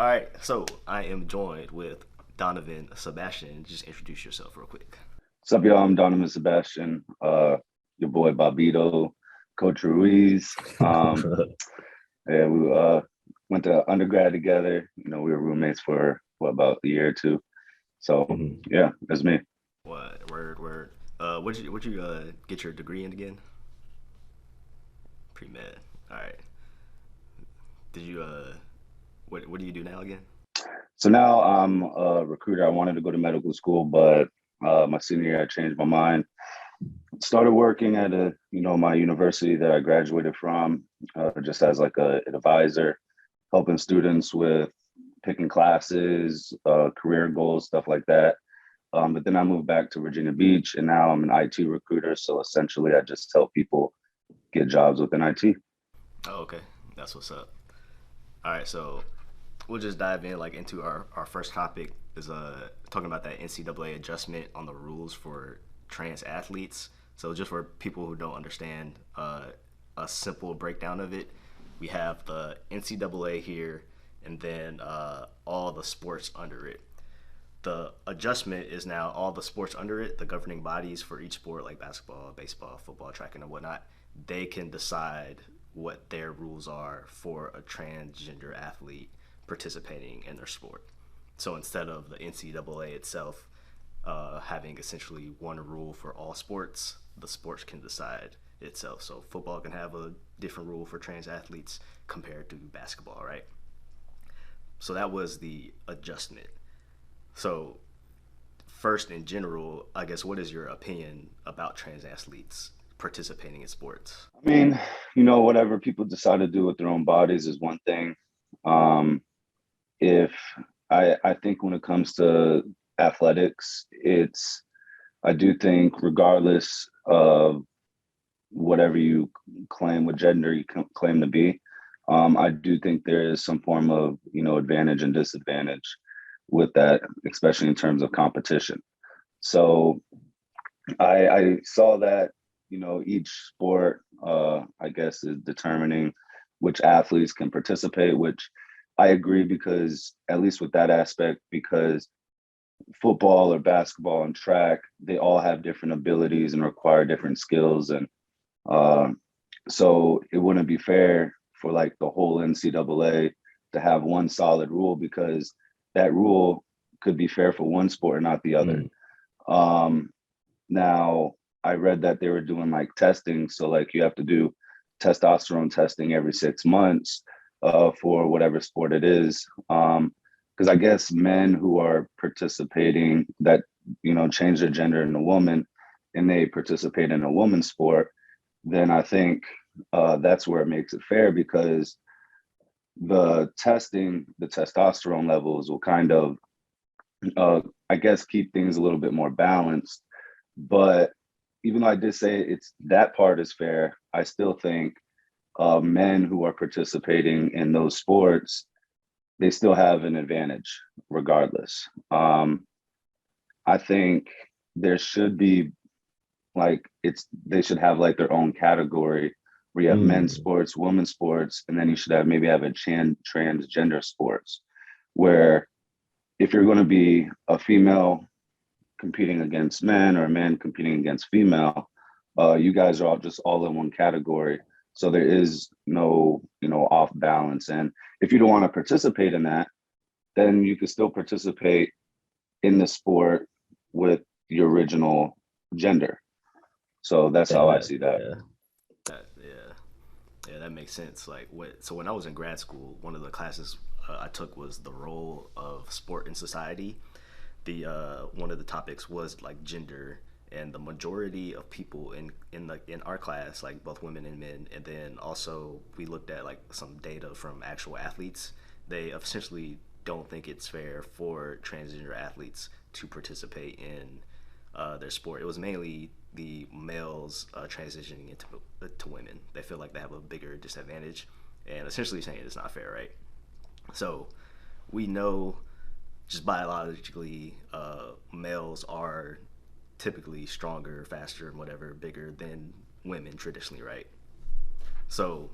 All right, so I am joined with Donavan Sebastian. Just introduce yourself real quick. What's up, y'all? I'm Donavan Sebastian, your boy Bobito, Coach Ruiz. Yeah, we went to undergrad together. We were roommates for about a year or two. So Mhm. yeah, that's me. What word word? Would you get your degree in again? Pre med. All right. Did you what do you do now again? So now I'm a recruiter. I wanted to go to medical school, but my senior year I changed my mind. Started working at my university that I graduated from, just as like an advisor, helping students with picking classes, career goals, stuff like that. But then I moved back to Virginia Beach, and now I'm an IT recruiter. So essentially, I just help people get jobs within IT. Oh, okay. That's what's up. All right, so we'll just dive in like into our first topic is talking about that NCAA adjustment on the rules for trans athletes. So just for people who don't understand, a simple breakdown of it, we have the NCAA here, and then all the sports under it. The adjustment is now all the sports under it, the governing bodies for each sport like basketball, baseball, football, track, and whatnot, they can decide what their rules are for a transgender athlete participating in their sport. So instead of the NCAA itself having essentially one rule for all sports, the sports can decide itself. So football can have a different rule for trans athletes compared to basketball, right? So that was the adjustment. So first, in general, I guess what is your opinion about trans athletes participating in sports? I mean, whatever people decide to do with their own bodies is one thing. Um, if I think when it comes to athletics, I do think regardless of whatever you claim, what gender you claim to be, I do think there is some form of advantage and disadvantage with that, especially in terms of competition. So I saw that each sport, I guess, is determining which athletes can participate, which I agree because at least with that aspect, because football or basketball and track, they all have different abilities and require different skills. And um, so it wouldn't be fair for like the whole NCAA to have one solid rule because that rule could be fair for one sport and not the other. Mm. Um, Now, I read that they were doing like testing. So, like, you have to do testosterone testing every 6 months for whatever sport it is. Because I guess men who are participating that, change their gender in a woman and they participate in a woman's sport, then I think that's where it makes it fair because the testing, the testosterone levels will kind of, uh, I guess, keep things a little bit more balanced. But even though I did say it's that part is fair, I still think men who are participating in those sports, they still have an advantage regardless. I think there should be like they should have like their own category where you have men's Mm. sports, women's sports, and then you should have maybe have a transgender sports where if you're going to be a female competing against men or men competing against female, you guys are all just all in one category. So there is no, off balance. And if you don't want to participate in that, then you can still participate in the sport with your original gender. So that's how I That see that. yeah, yeah, that makes sense. Like what? So when I was in grad school, one of the classes I took was the role of sport in society. The one of the topics was like gender, and the majority of people in our class, like both women and men, and then also we looked at like some data from actual athletes. They essentially don't think it's fair for transgender athletes to participate in their sport. It was mainly the males transitioning into to women. They feel like they have a bigger disadvantage, and essentially saying it's not fair, right? So we know just biologically, males are typically stronger, faster, and whatever, bigger than women traditionally, right? So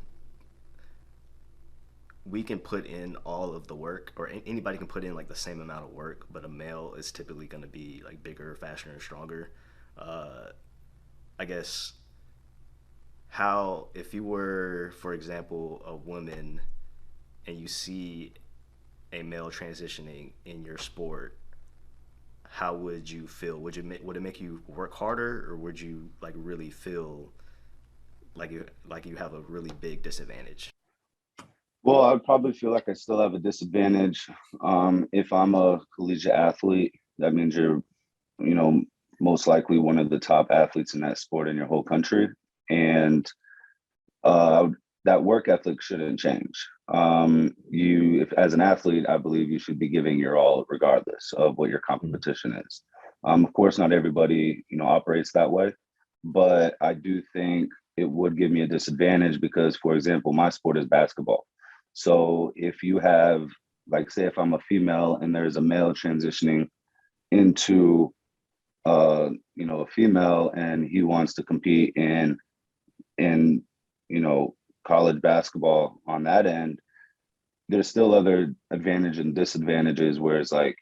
we can put in all of the work, or anybody can put in like the same amount of work, but a male is typically going to be like bigger, faster, and stronger. Uh, I guess how, if you were, for example, a woman and you see a male transitioning in your sport, how would you feel? Would it make you work harder, or would you like really feel like you have a really big disadvantage? Well, I'd probably feel like I still have a disadvantage. If I'm a collegiate athlete, that means you're, you know, most likely one of the top athletes in that sport in your whole country. And uh, that work ethic shouldn't change. If as an athlete, I believe you should be giving your all regardless of what your competition is. Of course, not everybody, operates that way, but I do think it would give me a disadvantage because, for example, my sport is basketball. So if you have, like, say, if I'm a female and there's a male transitioning into, a female and he wants to compete in you know college basketball on that end, there's still other advantage and disadvantages, whereas like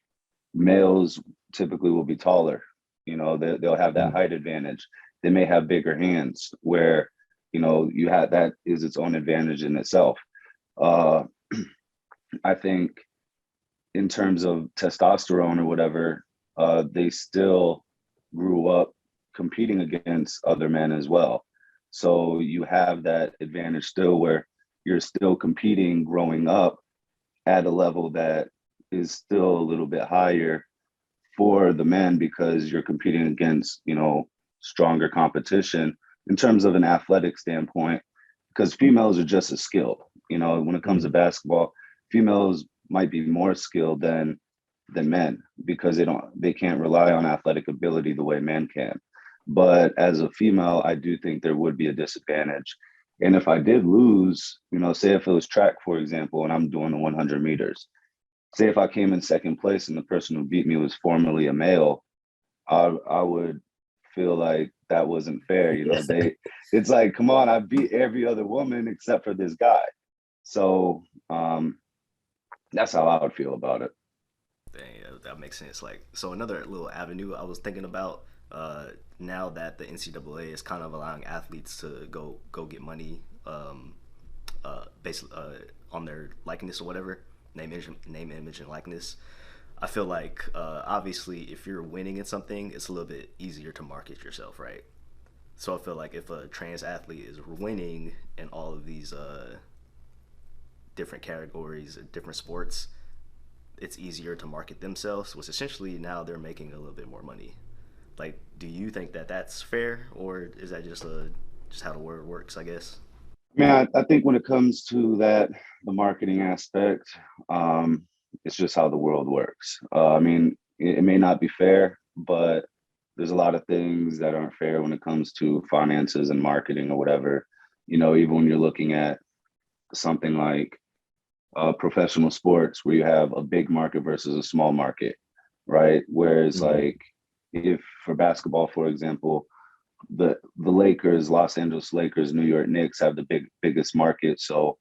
males typically will be taller. They'll have that height advantage. They may have bigger hands, where you have, that is its own advantage in itself. uh I think in terms of testosterone or whatever, they still grew up competing against other men as well. So you have that advantage still, where you're still competing growing up at a level that is still a little bit higher for the men, because you're competing against, stronger competition in terms of an athletic standpoint, because females are just as skilled. When it comes to basketball, females might be more skilled than men, because they can't rely on athletic ability the way men can. But as a female, I do think there would be a disadvantage. And if I did lose, say if it was track, for example, and I'm doing the 100 meters, say if I came in second place and the person who beat me was formerly a male, I would feel like that wasn't fair. It's like, come on, I beat every other woman except for this guy. So that's how I would feel about it. Dang, that makes sense. Like, so another little avenue I was thinking about, now that the NCAA is kind of allowing athletes to go get money, based on their likeness or whatever, name, image, and likeness. I feel like, obviously, if you're winning at something, it's a little bit easier to market yourself, right? So I feel like if a trans athlete is winning in all of these different categories, different sports, it's easier to market themselves, which essentially now they're making a little bit more money. Like, do you think that that's fair, or is that just how the world works, I guess? I think when it comes to that, the marketing aspect, it's just how the world works. It may not be fair, but there's a lot of things that aren't fair when it comes to finances and marketing or whatever. Even when you're looking at something like professional sports, where you have a big market versus a small market, right? Whereas, like, if for basketball, for example, the Lakers, Los Angeles Lakers, New York Knicks have the biggest market. So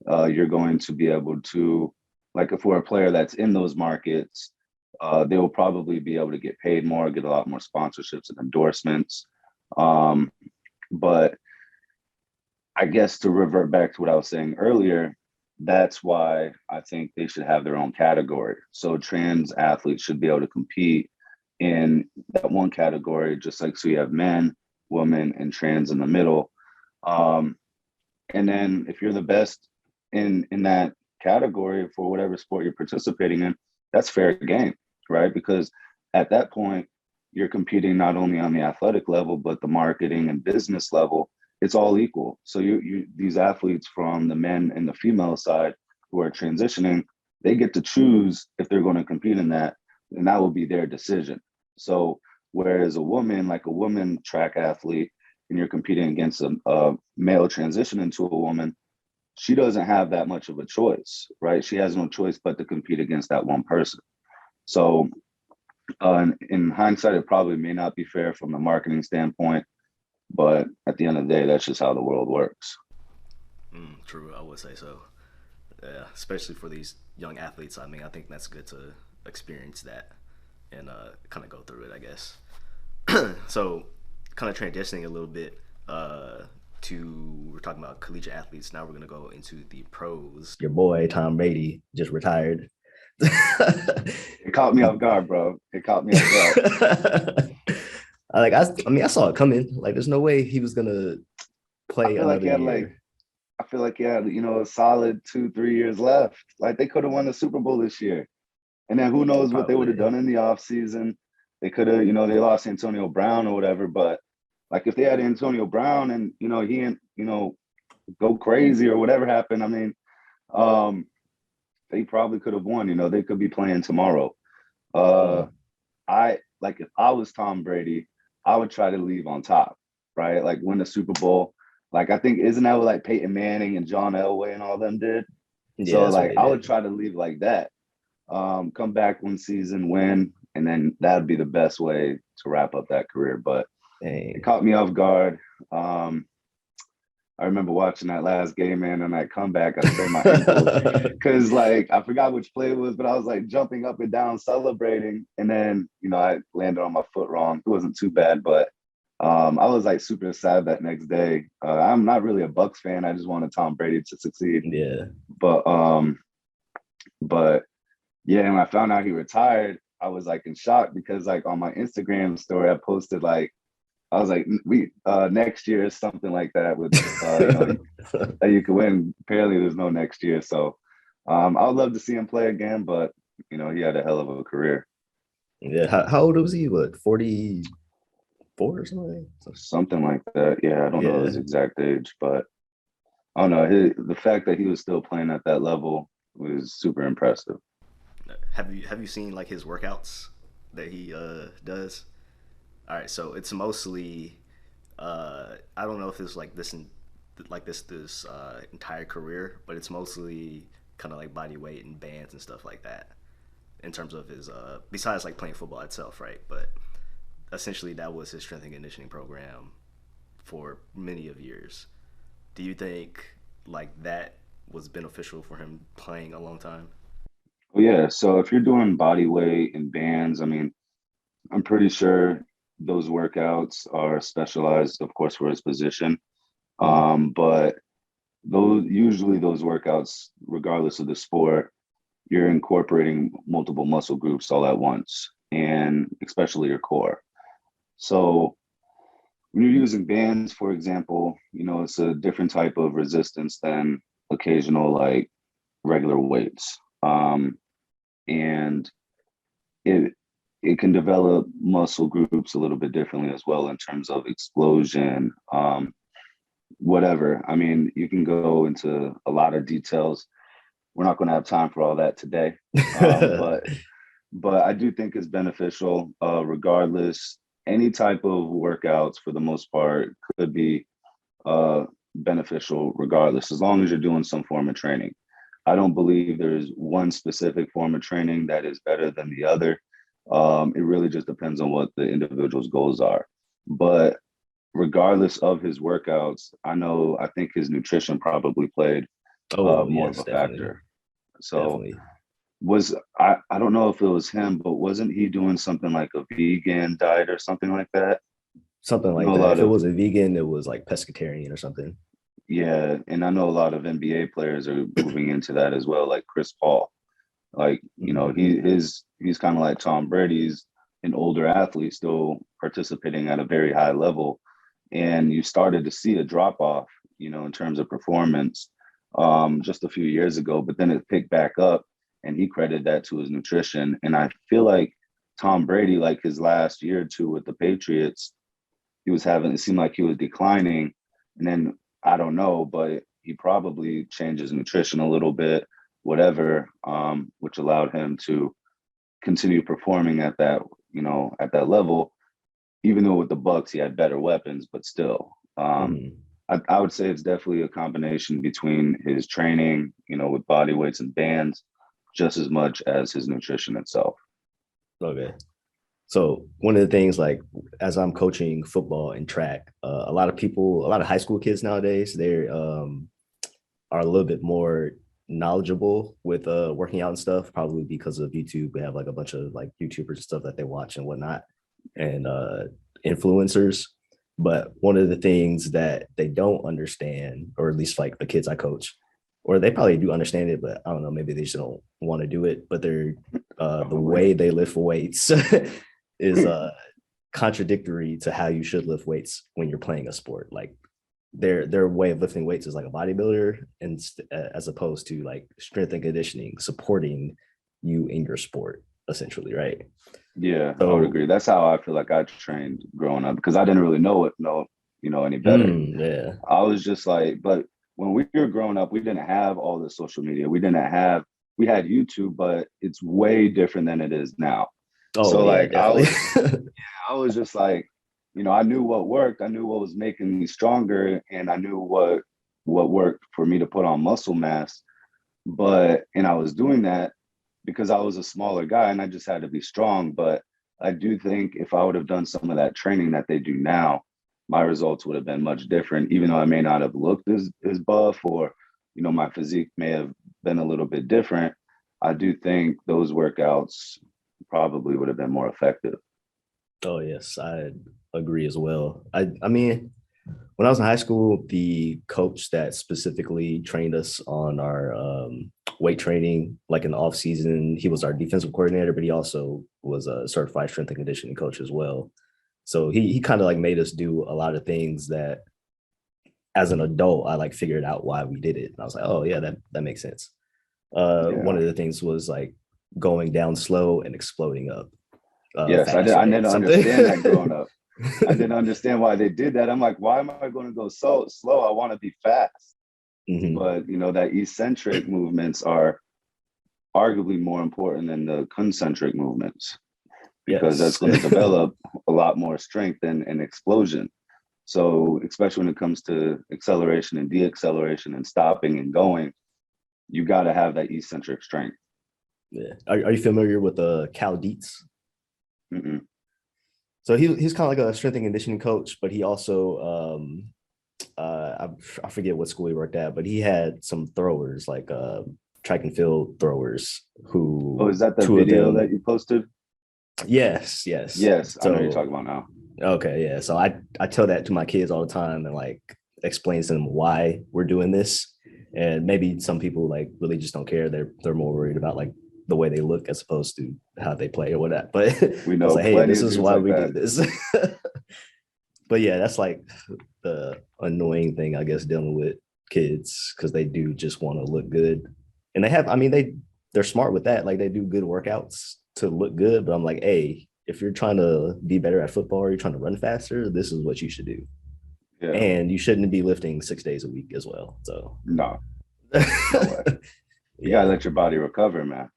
you're going to be able to, like, if we're a player that's in those markets, they will probably be able to get paid more, get a lot more sponsorships and endorsements. But I guess to revert back to what I was saying earlier, that's why I think they should have their own category. So trans athletes should be able to compete in that one category, just like, so you have men, women, and trans in the middle. Um, and then if you're the best in that category for whatever sport you're participating in, that's fair game, right? Because at that point, you're competing not only on the athletic level, but the marketing and business level. It's all equal. So you these athletes from the men and the female side who are transitioning, they get to choose if they're going to compete in that, and that will be their decision. So whereas a woman, like a woman track athlete, and you're competing against a male transition into a woman, she doesn't have that much of a choice, right? She has no choice but to compete against that one person. So in hindsight, it probably may not be fair from the marketing standpoint, but at the end of the day, that's just how the world works. True, I would say so. Yeah, especially for these young athletes. I mean, I think that's good to experience that and kind of go through it, I guess. So, kind of transitioning a little bit we're talking about collegiate athletes. Now we're gonna go into the pros. Your boy Tom Brady just retired. It caught me off guard, bro. It caught me off guard. I mean, I saw it coming. Like, there's no way he was gonna play another year. I feel like he had, a solid 2-3 years left. Like, they could have won the Super Bowl this year. And then who knows what they would have done in the offseason. They could have, they lost Antonio Brown or whatever. But, like, if they had Antonio Brown and, he didn't, go crazy or whatever happened, I mean, they probably could have won. They could be playing tomorrow. If I was Tom Brady, I would try to leave on top, right? Like, win the Super Bowl. Like, I think, isn't that what, like, Peyton Manning and John Elway and all them did? Yeah, so, like, I would try to leave like that. Come back one season, win, and then that would be the best way to wrap up that career. But it caught me off guard. I remember watching that last game, man, and that comeback, I sprained my ankle because, like, I forgot which play it was, but I was, like, jumping up and down, celebrating, and then, I landed on my foot wrong. It wasn't too bad, but I was, like, super sad that next day. I'm not really a Bucs fan. I just wanted Tom Brady to succeed. Yeah. But yeah, and when I found out he retired, I was, like, in shock because, like, on my Instagram story, I posted, like, I was like, next year is something like that with that you could win. Apparently, there's no next year, so I would love to see him play again. But he had a hell of a career. Yeah, how old was he? What, 44 or something? Something like that. Yeah, I don't know his exact age, but I don't know. The fact that he was still playing at that level was super impressive. Have you seen, like, his workouts that he does? All right, so it's mostly I don't know if it's like this entire career, but it's mostly kind of like body weight and bands and stuff like that in terms of his besides, like, playing football itself, right? But essentially that was his strength and conditioning program for many of years. Do you think, like, that was beneficial for him playing a long time? Well, yeah, so if you're doing body weight and bands, I mean, I'm pretty sure those workouts are specialized, of course, for his position. But those workouts, regardless of the sport, you're incorporating multiple muscle groups all at once, and especially your core. So when you're using bands, for example, it's a different type of resistance than occasional, like, regular weights. And it can develop muscle groups a little bit differently as well in terms of explosion, whatever. I mean, you can go into a lot of details. We're not going to have time for all that today, but I do think it's beneficial regardless. Any type of workouts, for the most part, could be beneficial regardless, as long as you're doing some form of training. I don't believe there's one specific form of training that is better than the other. It really just depends on what the individual's goals are. But regardless of his workouts, I think his nutrition probably played more of a factor. So I don't know if it was him, but wasn't he doing something like a vegan diet or something like that? Something like that. If it wasn't vegan, it was like pescatarian or something. Yeah, and I know a lot of NBA players are moving into that as well, like Chris Paul. Like, he's kind of like Tom Brady's an older athlete still participating at a very high level. And you started to see a drop off, in terms of performance just a few years ago, but then it picked back up, and he credited that to his nutrition. And I feel like Tom Brady, like his last year or two with the Patriots, it seemed like he was declining. And then I don't know, but he probably changed his nutrition a little bit, whatever, which allowed him to continue performing at that, at that level, even though with the Bucs he had better weapons, but still, I would say it's definitely a combination between his training, with body weights and bands, just as much as his nutrition itself. Okay. So one of the things, like, as I'm coaching football and track, a lot of high school kids nowadays, they are a little bit more knowledgeable with working out and stuff, probably because of YouTube. We have like a bunch of like YouTubers and stuff that they watch and whatnot, and influencers. But one of the things that they don't understand, or at least like the kids I coach, or they probably do understand it, but I don't know, maybe they just don't want to do it. But they're the way they lift weights is contradictory to how you should lift weights when you're playing a sport. Like their way of lifting weights is like a bodybuilder, and as opposed to like strength and conditioning, supporting you in your sport, essentially, right? Yeah, so, I would agree. That's how I feel like I trained growing up, because I didn't really know any better. Yeah, I was just like, but when we were growing up, we didn't have all the social media. We had YouTube, but it's way different than it is now. Oh, so yeah, like definitely. I was just like, I knew what worked. I knew what was making me stronger, and I knew what worked for me to put on muscle mass. And I was doing that because I was a smaller guy and I just had to be strong. But I do think if I would have done some of that training that they do now, my results would have been much different, even though I may not have looked as buff, or, my physique may have been a little bit different. I do think those workouts probably would have been more effective. Oh, yes, I agree as well. I mean, when I was in high school, the coach that specifically trained us on our weight training, like in the off season, he was our defensive coordinator, but he also was a certified strength and conditioning coach as well. So he kind of like made us do a lot of things that as an adult, I like figured out why we did it. And I was like, oh yeah, that makes sense. One of the things was like going down slow and exploding up. Yes, I didn't understand that growing up. I didn't understand why they did that. I'm like, why am I going to go so slow? I want to be fast. Mm-hmm. But, that eccentric movements are arguably more important than the concentric movements, because that's going to develop a lot more strength and explosion. So especially when it comes to acceleration and deacceleration and stopping and going, you got to have that eccentric strength. Yeah. Are you familiar with Cal Dietz? Mm-mm. So he's kind of like a strength and conditioning coach, but he also I forget what school he worked at, but he had some throwers, like track and field throwers who. Oh, is that the video that you posted? Yes. So, I know what you're talking about now. Okay, yeah. So I tell that to my kids all the time and like explain to them why we're doing this. And maybe some people like really just don't care. They're more worried about like the way they look as opposed to how they play or whatever. But we know, like, hey, this is why we do this. But yeah, that's like the annoying thing, I guess, dealing with kids, because they do just want to look good. And they're smart with that. Like they do good workouts to look good. But I'm like, hey, if you're trying to be better at football or you're trying to run faster, this is what you should do. Yeah. And you shouldn't be lifting 6 days a week as well. So no way. You gotta let your body recover, man.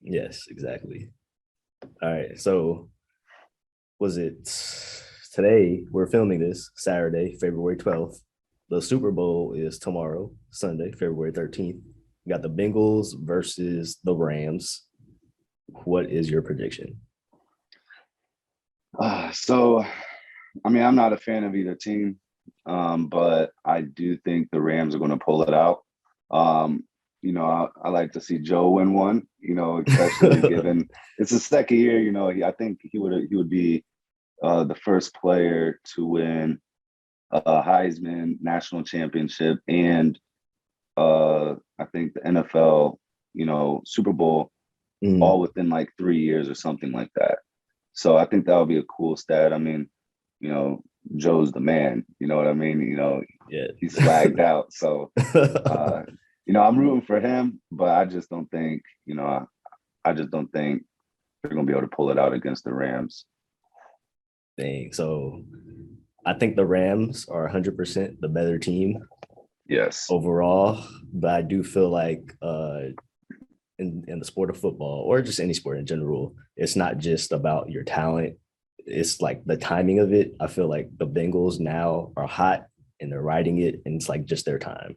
Yes, exactly. All right. So was it today? We're filming this Saturday, February 12th. The Super Bowl is tomorrow, Sunday, February 13th. We got the Bengals versus the Rams. What is your prediction? So, I'm not a fan of either team, but I do think the Rams are going to pull it out. I like to see Joe win one, especially given it's the second year. I think he would be the first player to win a Heisman national championship and I think the NFL, Super Bowl, all within like 3 years or something like that. So I think that would be a cool stat. Joe's the man. You know what I mean? Yeah. He's swagged out. So, I'm rooting for him, but I just don't think, I just don't think they're going to be able to pull it out against the Rams. Dang. So I think the Rams are 100% the better team. Yes. Overall, but I do feel like in the sport of football, or just any sport in general, it's not just about your talent. It's like the timing of it. I feel like the Bengals now are hot and they're riding it, and it's like just their time.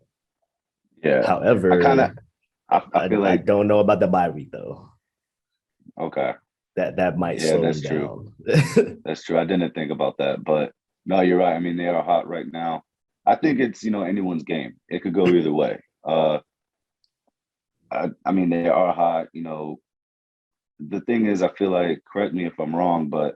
Yeah. However, I feel like I don't know about the bye week though. Okay. That might slow them down. That's true. I didn't think about that, but no, you're right. They are hot right now. I think it's anyone's game. It could go either way. I mean, they are hot. You know, the thing is, I feel like, correct me if I'm wrong, but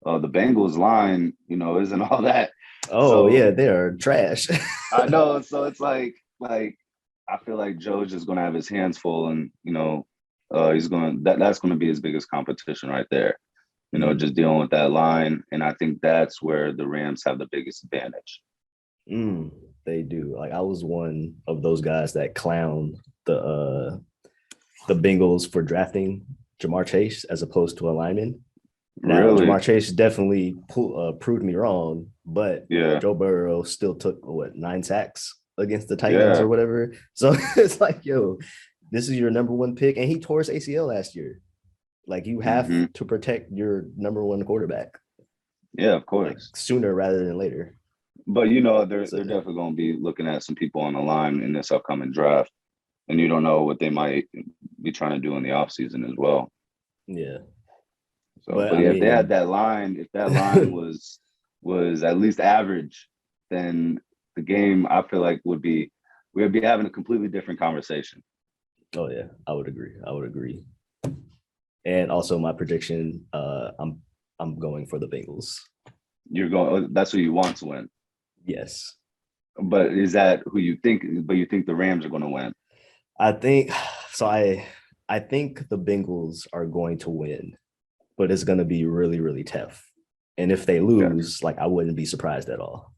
the Bengals line, you know, isn't all that. Oh So yeah, they are trash. I know. So it's like I feel like Joe's just gonna have his hands full, and you know, he's gonna that's gonna be his biggest competition right there. You know, just dealing with that line, and I think that's where the Rams have the biggest advantage. They do. Like I was one of those guys that clown the Bengals for drafting Jamar Chase as opposed to a lineman. Now, Really? Jamar Chase definitely proved me wrong, but Yeah. Joe Burrow still took 9 sacks against the Titans or whatever. So it's like, yo, this is your number one pick, and he tore his ACL last year. Like you have to protect your number one quarterback. Yeah, of course. Like, sooner rather than later. But you know, they're definitely going to be looking at some people on the line in this upcoming draft, and you don't know what they might be trying to do in the offseason as well. Yeah. So, but yeah, if they had that line, if that line was at least average, then the game, I feel like we'd be having a completely different conversation. Oh yeah, I would agree. And also my prediction, I'm going for the Bengals. You're going. That's who you want to win. Yes. But is that who you think? But you think the Rams are going to win? I think so. I think the Bengals are going to win, but it's going to be really, really tough. And if they lose, like I wouldn't be surprised at all.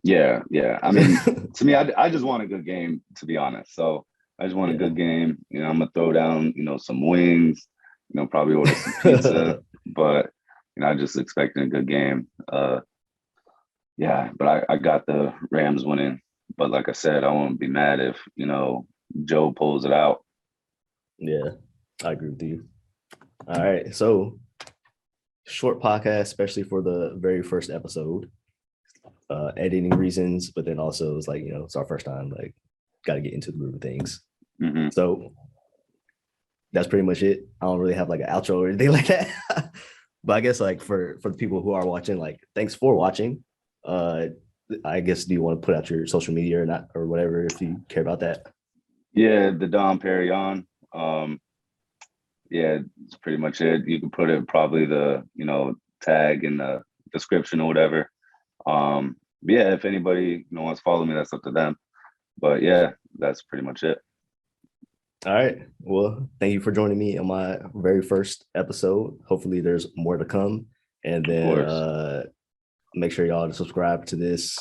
Yeah. I mean, to me, I just want a good game, to be honest. So I just want a good game. You know, I'm gonna throw down, you know, some wings. You know, probably order some pizza. But you know, I just expecting a good game. Yeah, but I got the Rams winning. But like I said, I won't be mad if, you know, Joe pulls it out. Yeah, I agree with you. All right. So short podcast, especially for the very first episode. Editing reasons, but then also it's like, you know, it's our first time, like got to get into the groove of things. So that's pretty much it. I don't really have like an outro or anything like that. But I guess like for the people who are watching, like thanks for watching. I guess, do you want to put out your social media or not, or whatever, if you care about that? Yeah, the Dom Perry on. Yeah, it's pretty much it. You can put it probably the, you know, tag in the description or whatever. Yeah, if anybody, you know, wants to follow me, that's up to them. But yeah, that's pretty much it. All right. Well, thank you for joining me on my very first episode. Hopefully there's more to come. And then make sure y'all to subscribe to this.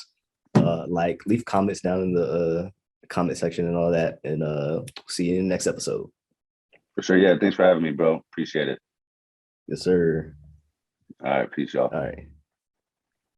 Like, leave comments down in the comment section and all that. And see you in the next episode. For sure. Yeah, thanks for having me, bro. Appreciate it. Yes, sir. All right, peace, y'all. All right.